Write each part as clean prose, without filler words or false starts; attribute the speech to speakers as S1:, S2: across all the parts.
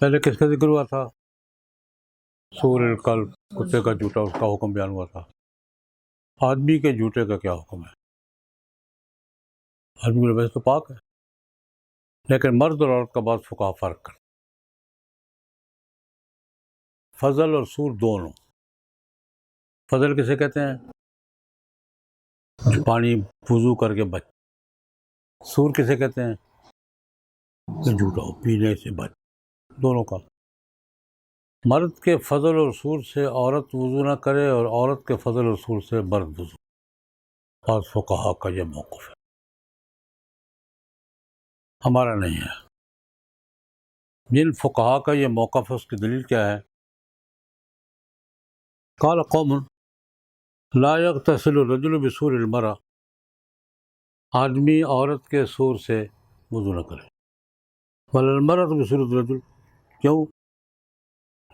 S1: پہلے کس کا ذکر ہوا تھا؟ سور الکلب، کتے کا جوتا، اس کا حکم بیان ہوا تھا۔ آدمی کے جوتے کا کیا حکم ہے؟ آدمی کی ویسے تو پاک ہے، لیکن مرد اور عورت کا بعض فقہا فرق کر، فضل اور سور دونوں۔ فضل کسے کہتے ہیں؟ جو پانی وضو کر کے بچ۔ سور کسے کہتے ہیں؟ جھوٹا ہو، پینے سے بچ، دونوں کا۔ مرد کے فضل اور سور سے عورت وضو نہ کرے، اور عورت کے فضل اور سور سے مرد وضو۔ بعض فقہا کا یہ موقف ہے، ہمارا نہیں ہے۔ جن فقہا کا یہ موقف ہے اس کی دلیل کیا ہے؟ قال قوم لا یغتسل الرجل بسور المرأة، آدمی عورت کے سور سے وضو نہ کرے، ولا المرأة بسور الرجل، کیوں؟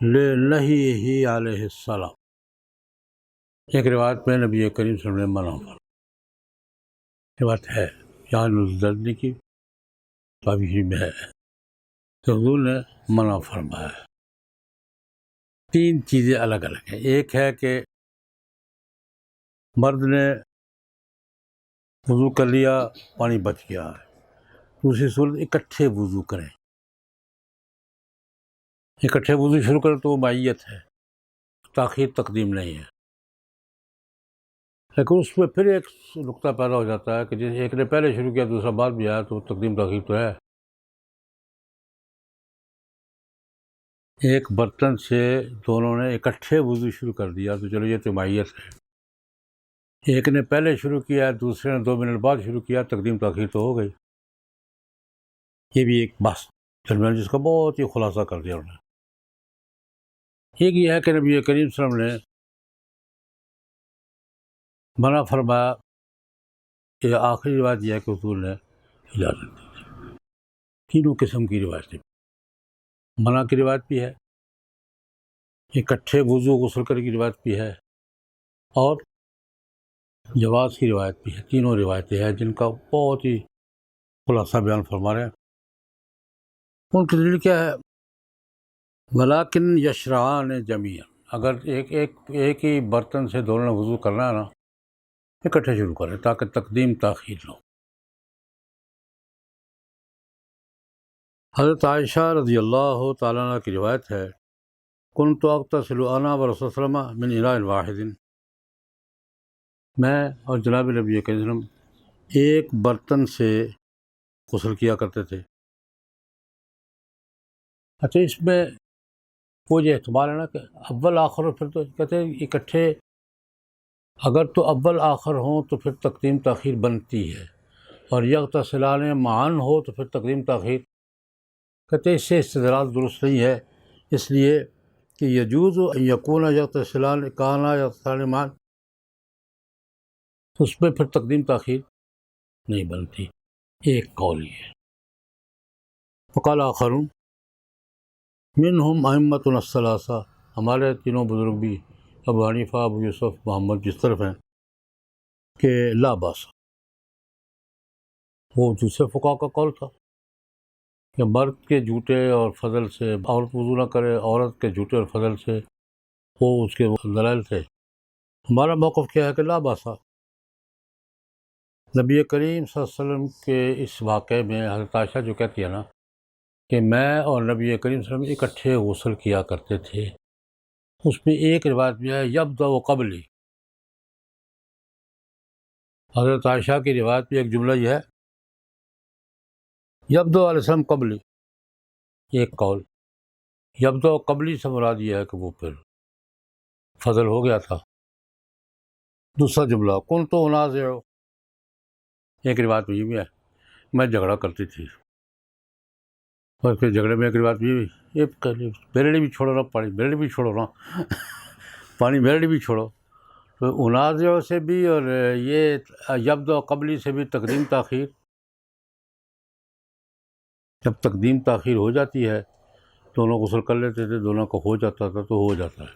S1: لنہیہ علیہ السلام، ایک روایت میں نبی کریم صلی اللہ علیہ وسلم نے منع فرمایا، روایت ہے یہاں نزدنی کی تابعی میں ہے کہ حضور نے منع فرمایا ہے۔ تین چیزیں الگ الگ ہیں۔ ایک ہے کہ مرد نے وضو کر لیا، پانی بچ گیا ہے، دوسری صورت اکٹھے وضو کریں، اکٹھے وضو شروع کریں تو وہ معیت ہے، تاخیر تقدیم نہیں ہے۔ لیکن اس میں پھر ایک نقطہ پیدا ہو جاتا ہے کہ جیسے ایک نے پہلے شروع کیا دوسرا بعد بھی آیا تو تقدیم تاخیر تو ہے۔ ایک برتن سے دونوں نے اکٹھے وضو شروع کر دیا تو چلو یہ تو معیت ہے، ایک نے پہلے شروع کیا دوسرے نے 2 منٹ بعد شروع کیا، تقدیم تاخیر تو ہو گئی۔ یہ بھی ایک بحث درمیان جس کا بہت ہی خلاصہ کر دیا انہوں نے۔ ایک یہ ہے کہ نبی کریم صلی اللہ علیہ وسلم نے منع فرمایا، کہ آخری روایت یہ ہے کہ حضور نے اجازت دی تھی۔ تینوں قسم کی روایتیں، منع کی روایت بھی ہے، اکٹھے وضو غسل کرنے کی روایت بھی ہے، اور جواز کی روایت بھی ہے۔ تینوں روایتیں ہیں جن کا بہت ہی خلاصہ بیان فرما رہے ہیں۔ ان کی دلیل کیا ہے؟ ولیکن یشرعان جمیعا، اگر ایک ہی برتن سے دونوں نے وضو کرنا ہے نا، اکٹھے شروع کریں تاکہ تقدیم تاخیر نہ ہو۔ حضرت عائشہ رضی اللہ تعالیٰ عنہ کی روایت ہے، کنت اغتسل انا ورسول صلی اللہ علیہ وسلم من اناء واحد، میں اور جناب نبی کریم صلی اللہ علیہ وسلم ایک برتن سے غسل کیا کرتے تھے۔ اچھا، اس میں وہ یہ احتمال ہے نا کہ اول آخر، اور پھر تو کہتے ہیں اکٹھے، اگر تو اول آخر ہوں تو پھر تقدیم تاخیر بنتی ہے، اور یغتسلان معاً ہو تو پھر تقدیم تاخیر، کہتے ہیں اس سے استدلال درست نہیں ہے، اس لیے کہ یجوز ان یکون یغتسلان کانا یغتسلان معاً، تو اس میں پھر تقدیم تاخیر نہیں بنتی، ایک قول ہی ہے۔ وقال آخرون منہم ائمۃ الثلاثہ، ہمارے تینوں بزرگ بھی ابو حنیفہ، ابو یوسف، محمد جس طرف ہیں کہ لا باس، وہ دوسرے فقہا کا قول تھا کہ مرد کے جوتے اور فضل سے عورت وضو نہ کرے، عورت کے جوتے اور فضل سے، وہ اس کے دلائل تھے۔ ہمارا موقف کیا ہے کہ لا باسا۔ نبی کریم صلی اللہ علیہ وسلم کے اس واقعے میں حضرت عائشہ جو کہتی ہے نا کہ میں اور نبی کریم صلی اللہ علیہ وسلم اکٹھے غسل کیا کرتے تھے، اس میں ایک روایت بھی ہے یبدأ قبلی، حضرت عائشہ کی روایت میں ایک جملہ یہ ہے یبدأ علیہ السلام قبلی، ایک قول یبدأ قبلی سے مراد یہ ہے کہ وہ پھر فضل ہو گیا تھا۔ دوسرا جملہ کنت انازع، ایک روایت میں یہ بھی ہے میں جھگڑا کرتی تھی، اور پھر جھگڑے میں ایک روایت بھی میرے لیے بھی چھوڑو نا پانی، میرے لیے بھی چھوڑو نا پانی میرے لیے بھی چھوڑو۔ تو انازع سے بھی اور یہ یبدأ قبلی سے بھی تقدیم تاخیر، جب تقدیم تاخیر ہو جاتی ہے، دونوں غسل کر لیتے تھے، دونوں کو ہو جاتا تھا تو ہو جاتا ہے۔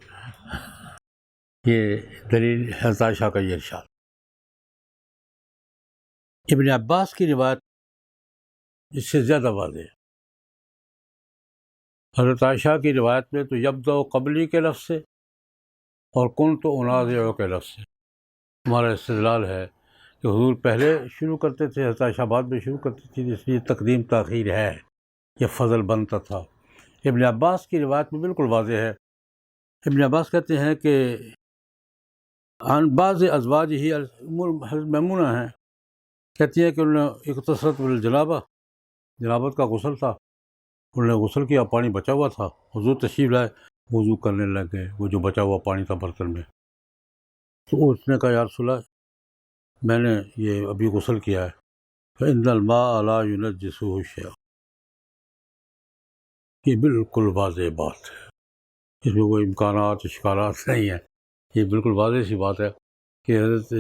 S1: یہ دلیل حضرت عائشہ کا یہ ارشاد۔ ابن عباس کی روایت اس سے زیادہ واضح ہے۔ حضرت عائشہ کی روایت میں تو یبدأ قبلی کے لفظ سے اور کنت انازع کے لفظ سے ہمارا استدلال ہے کہ حضور پہلے شروع کرتے تھے، حضرت عائشہ بعد میں شروع کرتی تھی، اس لیے تقدیم تاخیر ہے، یہ فضل بنتا تھا۔ ابن عباس کی روایت میں بالکل واضح ہے۔ ابن عباس کہتے ہیں کہ عن بعض ازواج ہی حضرت میمونہ ہیں، کہتی ہیں کہ انہوں نے اغتسلت بالجنابہ، جنابت کا غسل تھا، انہوں نے غسل کیا، پانی بچا ہوا تھا، حضور تشریف لائے، وضو کرنے لگ گئے، وہ جو بچا ہوا پانی تھا برتن میں، تو اس نے کہا یا رسول اللہ میں نے یہ ابھی غسل کیا ہے، فإن الماء لا ينجسه شيء، یہ بالکل واضح بات ہے، اس میں کوئی امکانات اشکالات نہیں ہیں، یہ بالکل واضح سی بات ہے کہ حضرت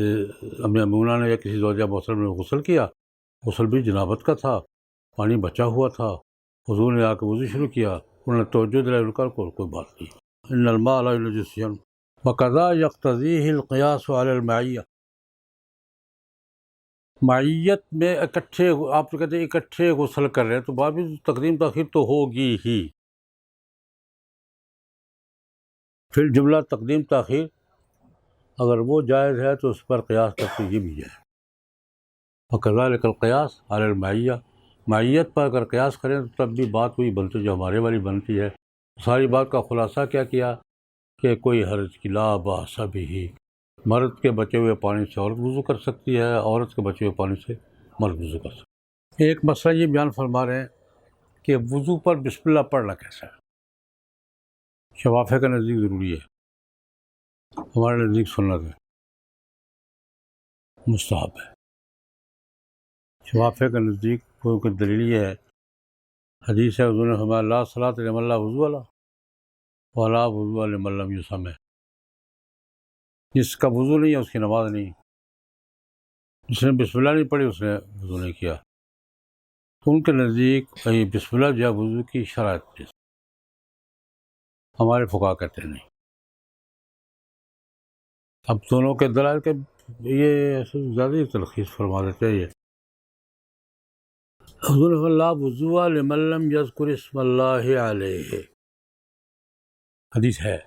S1: ام میمونہ نے یا کسی زوجہ محترم نے غسل کیا، غسل بھی جنابت کا تھا، پانی بچا ہوا تھا، حضور نے آ کے وضو شروع کیا، انہوں نے توجہ دلائی، ان کا کوئی بات نہیں۔ ان الماء لا ينجس شيئا وكذا يقتضيه القياس على المعیہ، معیت میں اکٹھے، آپ کہتے ہیں اکٹھے غسل کر رہے ہیں تو بعد میں تقدیم تاخیر تو ہوگی ہی، پھر جملہ تقدیم تاخیر اگر وہ جائز ہے تو اس پر قیاس کرتے یہ بھی جائز، وکذالک القیاس علی المعیہ، معیت پر اگر قیاس کریں تو تب بھی بات وہی بنتی جو ہمارے والی بنتی ہے۔ ساری بات کا خلاصہ کیا کہ کوئی حرج کی لا باس بہ، مرد کے بچے ہوئے پانی سے عورت وضو کر سکتی ہے، عورت کے بچے ہوئے پانی سے مرد وضو کر سکتی ہے۔ ایک مسئلہ یہ بیان فرما رہے ہیں کہ وضو پر بسم اللہ پڑھنا کیسا ہے، شفافہ کے نزدیک ضروری ہے، ہمارے نزدیک سنت ہے، مستحب ہے۔ شفافہ کے نزدیک کوئی دلیل یہ ہے، حدیث ہے حضور نے فرمایا لا صلاۃ لمن لا وضو له ولا وضو لمن لم یسمع، جس کا وضو نہیں ہے اس کی نماز نہیں، جس نے بسم اللہ نہیں پڑھی اس نے وضو نہیں کیا، تو ان کے نزدیک بسم اللہ جو ہے وضو کی شرائط ہے، ہمارے فقہا کہتے ہیں نہیں۔ اب دونوں کے دلائل کے یہ زیادہ ہی تلخیص فرما دیتے ہیں۔ یہ حضور نے لا وضو لمن لم یذکر اسم اللہ علیہ، حدیث ہے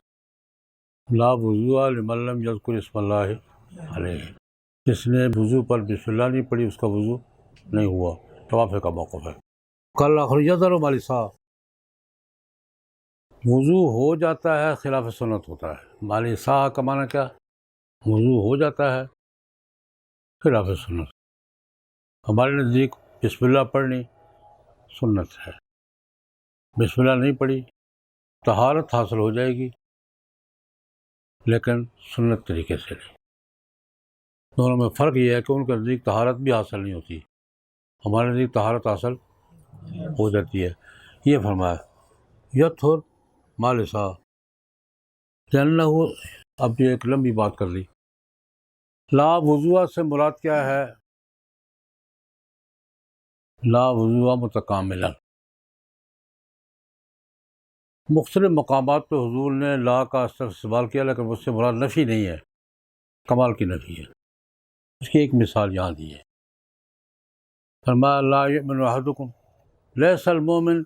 S1: لا وضو لمن لم یذکر اسم اللہ علیہ، جس نے وضو پر بسم اللہ نہیں پڑھی اس کا وضو نہیں ہوا، طواف کا موقف ہے۔ کل آخر یذر مالسا، وضو ہو جاتا ہے خلاف سنت ہوتا ہے، مالسا کا معنی کیا، وضو ہو جاتا ہے خلاف سنت، ہمارے نزدیک بسم اللہ پڑھنی سنت ہے، بسم اللہ نہیں پڑھی طہارت حاصل ہو جائے گی لیکن سنت طریقے سے نہیں۔ دونوں میں فرق یہ ہے کہ ان کے نزدیک طہارت بھی حاصل نہیں ہوتی، ہمارے نزدیک طہارت حاصل ہو جاتی ہے۔ یہ فرمایا یطہر مالسا، جاننا ہو، اب یہ ایک لمبی بات کر لی۔ لا وضوء سے مراد کیا ہے، لا وضوء متکاملا، مختلف مقامات پہ حضور نے لا کا استعمال کیا لیکن اس سے مراد نفی نہیں ہے، کمال کی نفی ہے۔ اس کی ایک مثال یہاں دی ہے، فرمایا لا یؤمن احدکم لیس المؤمن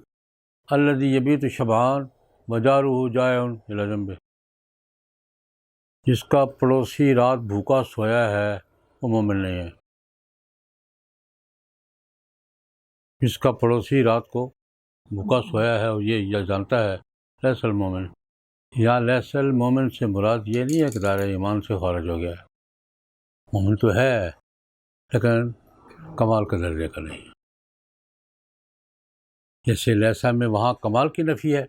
S1: الذی یبیت شبعان وجارہ جائع الی جنبہ، جس کا پڑوسی رات بھوکا سویا ہے وہ مومن نہیں ہے، جس کا پڑوسی رات کو بھوکا سویا ہے اور یہ جانتا ہے، لیس المومن، یا لیس المومن سے مراد یہ نہیں ہے کہ دائرہ ایمان سے خارج ہو گیا ہے، مومن تو ہے لیکن کمال کے درجے کا نہیں، جیسے لیسا میں وہاں کمال کی نفی ہے،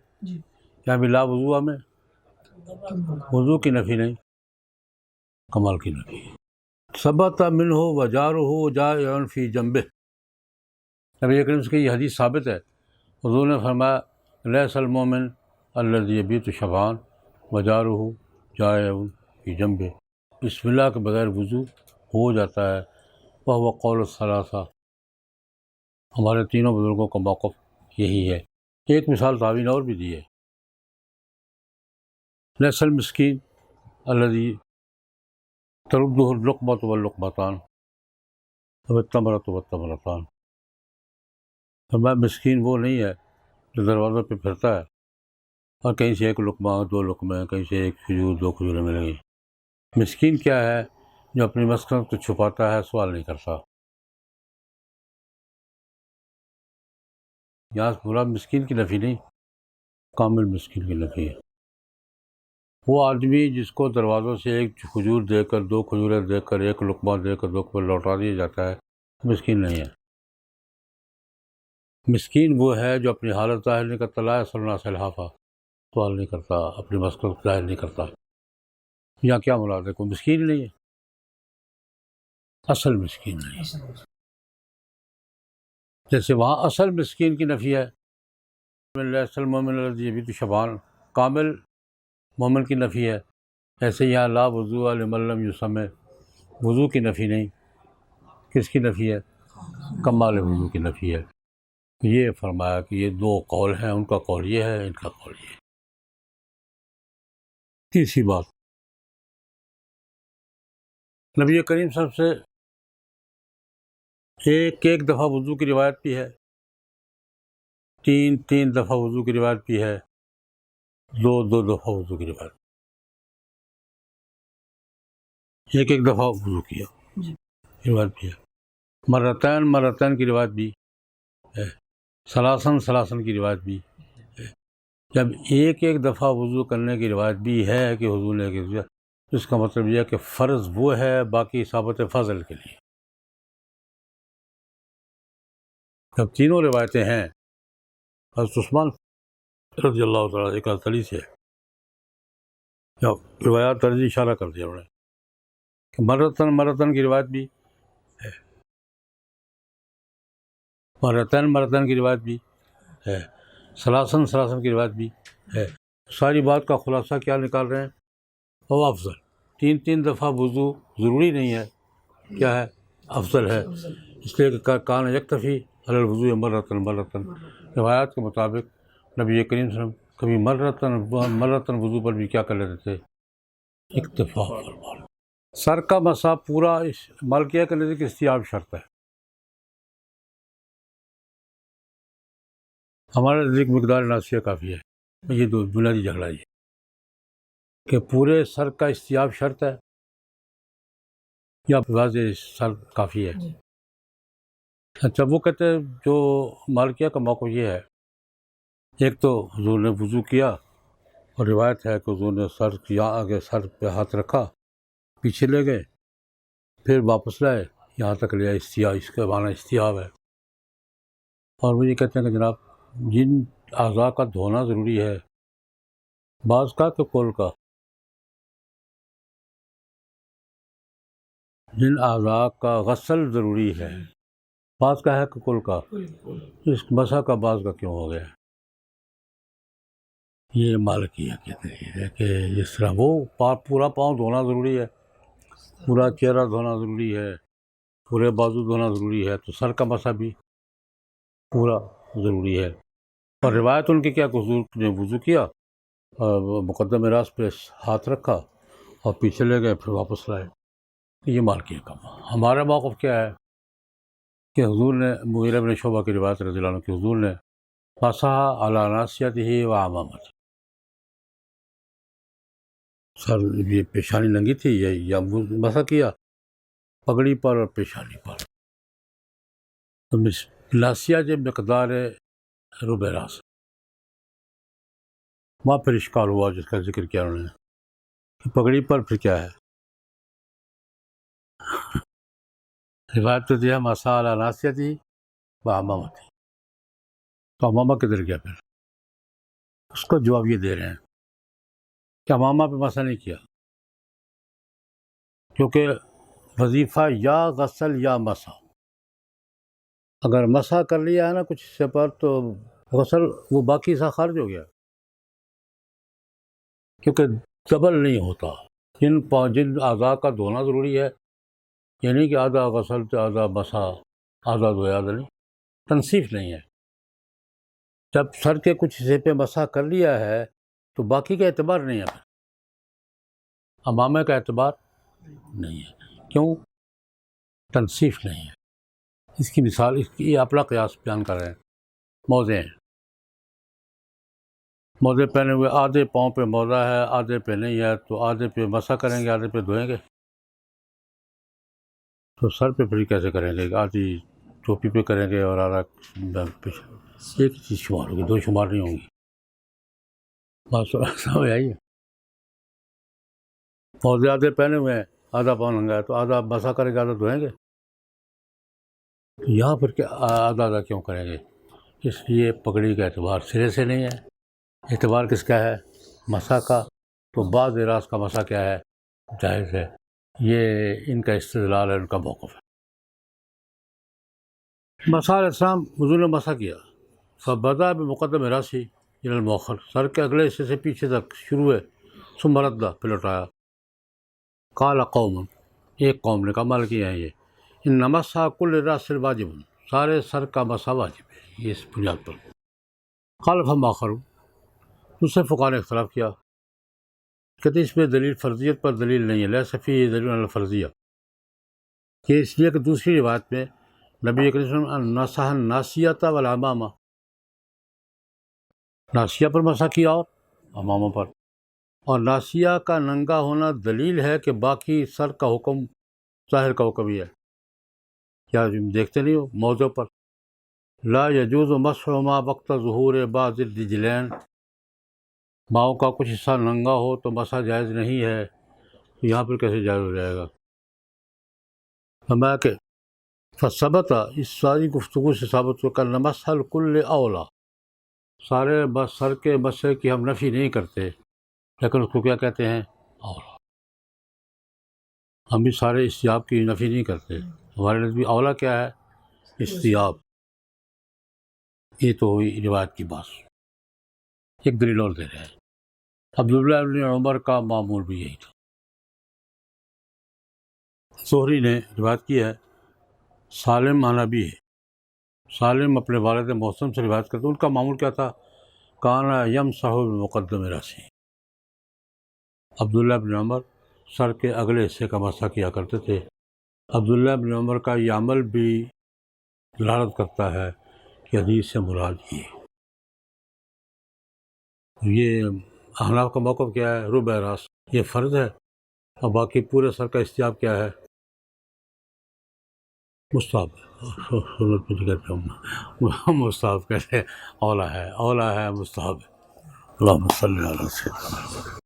S1: یہاں بھی لا وضوء میں وضو کی نفی نہیں، کمال کی نفی ہے۔ ثبت منہ وجارہ جائع فی جنبہ، نبی کریم سے یہ حدیث ثابت ہے، حضور نے فرمایا لیس المومن الذی یبیت شبعان وجارہ جائع فی جنبہ، بسم اللہ کے بغیر وضو ہو جاتا ہے، وہو قول الثلاثہ، ہمارے تینوں بزرگوں کا موقف یہی ہے۔ ایک مثال تعوین اور بھی دی ہے، لیس المسکین الذی تردہ اللقمۃ واللقمتان والتمرۃ والتمرتان، فرمایا مسکین وہ نہیں ہے جو دروازوں پہ پھرتا ہے اور کہیں سے ایک لقمہ دو لقمے، کہیں سے ایک کھجور دو کھجوریں مل گئی۔ مسکین کیا ہے؟ جو اپنی مسکنت کو چھپاتا ہے، سوال نہیں کرتا۔ یہاں سے پورا مسکین کی نفی نہیں، کامل مسکین کی نفی ہے۔ وہ آدمی جس کو دروازوں سے ایک کھجور دے کر، دو کھجوریں دے کر، ایک لقمہ دے کر دو لقمے لوٹا دیا جاتا ہے، مسکین نہیں ہے۔ مسکین وہ ہے جو اپنی حالت ظاہر نہیں کرتا، لا یسأل الناس الحافہ، سوال نہیں کرتا، اپنی مسکنت ظاہر نہیں کرتا۔ یہاں کیا مراد ہے؟ کوئی مسکین نہیں ہے، اصل مسکین نہیں ہے۔ جیسے وہاں اصل مسکین کی نفی ہے، المؤمن الذی یبیت شبعان، کامل مومن کی نفی ہے، ایسے یہاں لا وضوء لمن لم یسمع، وضو کی نفی نہیں، کس کی نفی ہے؟ کمال وضو کی نفی ہے۔ یہ فرمایا کہ یہ دو قول ہیں، ان کا قول یہ ہے، ان کا قول یہ ہے۔ تیسری بات، نبی کریم صلی اللہ علیہ وسلم سے ایک دفعہ وضو کی روایت بھی ہے، تین دفعہ وضو کی روایت بھی ہے، دو دفعہ وضو کی روایت، ایک دفعہ وضو کیا روایت بھی ہے، مرتين کی روایت بھی ہے، ثلاثن کی روایت بھی ہے۔ جب ایک دفعہ وضو کرنے کی روایت بھی ہے کہ حضور نے کیا، اس کا مطلب یہ ہے کہ فرض وہ ہے، باقی ثابت فضل کے لیے۔ جب تینوں روایتیں ہیں، حضرت عثمان رضی اللہ تعالیٰ ایک علی سے جب روایات طرز اشارہ کر دیا انہوں نے کہ مرتن کی روایت بھی ہے، مرتن کی روایت بھی ہے، ثلاثن کی روایت بھی ہے۔ ساری بات کا خلاصہ کیا نکال رہے ہیں؟ وہ افضل، تین دفعہ وضو ضروری نہیں ہے، کیا ہے؟ افضل ہے، اس لیے کہ کان یکتفی علی الوضوء مرتن، روایات کے مطابق نبی کریم صلی اللہ علیہ وسلم کبھی مرتن وضو پر بھی کیا کر لیتے تھے؟ اکتفا فرما۔ سر کا مسح پورا مالکیہ کے نزدیک استیاب شرط ہے، ہمارے نزدیک مقدار ناسیہ کافی ہے۔ یہ دو بنیادی جھگڑا یہ کہ پورے سر کا استیاب شرط ہے یا واضح سر کافی ہے۔ اچھا، وہ کہتے ہیں جو مالکیہ کا موقع یہ ہے، ایک تو حضور نے وضو کیا اور روایت ہے کہ حضور نے سر کیا، آگے سر پہ ہاتھ رکھا، پیچھے لے گئے، پھر واپس لائے، یہاں تک لیا استیاب، اس کا معنی استیاب ہے۔ اور وہ یہ کہتے ہیں کہ جناب جن اعضاء کا دھونا ضروری ہے، بعض کا کہ کل کا، جن اعضاء کا غسل ضروری ہے، بعض کا ہے کہ کل کا، اس مسح کا بعض کا کیوں ہو گیا؟ یہ مالکیہ کی دلیل ہے کہ جس طرح وہ پورا پاؤں دھونا ضروری ہے، پورا چہرہ دھونا ضروری ہے، پورے بازو دھونا ضروری ہے، تو سر کا مسح بھی پورا ضروری ہے۔ اور روایت ان کی کیا کہ حضور نے وضو کیا اور مقدم راست پہ ہاتھ رکھا اور پیچھے لے گئے، پھر واپس لائے۔ یہ مالکیہ کا۔ ہمارا موقف کیا ہے کہ حضور نے مغیرہ بن شعبہ کی روایت رضی اللہ عنہ کہ حضور نے مسح علی ناصیتہ و عمامتہ، سر یہ پیشانی ننگی تھی یا مسح کیا پگڑی پر اور پیشانی پر، تو ناصیہ جو مقدار ربع راس، وہاں پھر اشکال ہوا جس کا ذکر کیا انہوں نے کہ پگڑی پر پھر کیا ہے؟ روایت تو دیا مسح علی ناصیتہ و عمامتہ، تو عمامہ کدھر گیا؟ پھر اس کا جواب یہ دے رہے ہیں کہ عمامہ پہ مسح نہیں کیا، کیونکہ وظیفہ یا غسل یا مسح، اگر مسح کر لیا ہے نا کچھ حصے پر تو غسل وہ باقی حصہ خارج ہو گیا، کیونکہ ڈبل نہیں ہوتا۔ جن اعضاء کا دھونا ضروری ہے، یعنی کہ آدھا غسل تو آدھا مسح، آدھا دھویا آدھا نہیں، تنصیف نہیں ہے۔ جب سر کے کچھ حصے پہ مسح کر لیا ہے تو باقی کا اعتبار نہیں ہے، عمامہ کا اعتبار نہیں ہے، کیوں؟ تنصیف نہیں ہے۔ اس کی مثال، اس کی اپنا قیاس بیان کر رہے ہیں، موضع ہیں موزے پہنے ہوئے آدھے پاؤں پہ موزہ ہے آدھے پہ نہیں ہے، تو آدھے پہ مسح کریں گے آدھے پہ دھوئیں گے، تو سر پہ پھر کیسے کریں گے؟ آدھی ٹوپی پہ کریں گے اور آدھا پیچھے، ایک چیز شمار ہوگی، دو شمار نہیں ہوں گی، بات سمجھ آئی ہے؟ موزے آدھے پہنے ہوئے ہیں، آدھا پاؤں ننگا ہے، تو آدھا مسح کریں گے آدھا دھوئیں گے، یہاں پھر کیا آدھا آدھا کیوں کریں گے؟ اس لیے پگڑی کا اعتبار سرے سے نہیں ہے، اعتبار کس کا ہے؟ مسح کا، تو بعض راز کا مسح کیا ہے؟ جائز ہے، یہ ان کا استدلال ہے، ان کا موقف ہے۔ مسح علیہ السلام حضور نے مسح کیا، فبدا بمقدم راسی الی المؤخر، سر کے اگلے حصے سے پیچھے تک شروع ہے، ثم رد، پھر لوٹایا۔ قال قوم، ایک قوم نے کہا، مالکی ہیں یہ، ان مسح کل راس واجب، سارے سر کا مسح واجب ہے، یہ اس بنیاد پر۔ قال فما آخر، دوسرے فقہاء نے اختلاف کیا، کہتے اس میں دلیل فرضیت پر دلیل نہیں ہے، لیس فیہ دلیل علی الفرضیہ، کہ اس لیے کہ دوسری روایت میں نبی کریم صلی اللہ علیہ وسلم مسح الناصیۃ والعمامہ، ناصیہ پر مسح کیا اور عمامہ پر، اور ناصیہ کا ننگا ہونا دلیل ہے کہ باقی سر کا حکم ظاہر کا حکم ہی ہے، کیا دیکھتے نہیں ہو موضوع پر، لا یجوز مسح ما وقت ظہور بعض الرجلین، ماؤں کا کچھ حصہ ننگا ہو تو مسح جائز نہیں ہے، تو یہاں پر کیسے جائز ہو جائے گا؟ فرمایا کہ فثبت، اس ساری گفتگو سے ثابت ہو کر مسح الکل اولا، سارے بس سر کے مسح کی ہم نفی نہیں کرتے، لیکن اس کو کیا کہتے ہیں؟ اولا۔ ہم بھی سارے استیاب کی نفی نہیں کرتے، ہمارے نزدیک اولا کیا ہے؟ استیاب۔ یہ تو ہوئی روایت کی بات، ایک دلیل اور دے رہے ہیں، عبداللہ بن عمر کا معمول بھی یہی تھا۔ زہری نے روایت کی ہے، سالم عنبی ہے، سالم اپنے والد محسن سے روایت کرتے، ان کا معمول کیا تھا؟ کانا یمسح بمقدم راسی، عبداللہ بن عمر سر کے اگلے حصے کا مسح کیا کرتے تھے۔ عبداللہ بن عمر کا یہ عمل بھی دلالت کرتا ہے کہ حدیث سے مراد یہ احناف کا موقف کیا ہے؟ ربع راس یہ فرض ہے، اور باقی پورے سر کا استیاب کیا ہے؟ مستحب ہے، سنت میں کہتے ہیں مستحب، کہتے ہیں اولا ہے، اولا ہے، مستحب ہے۔ اللہم صلی علی سیدنا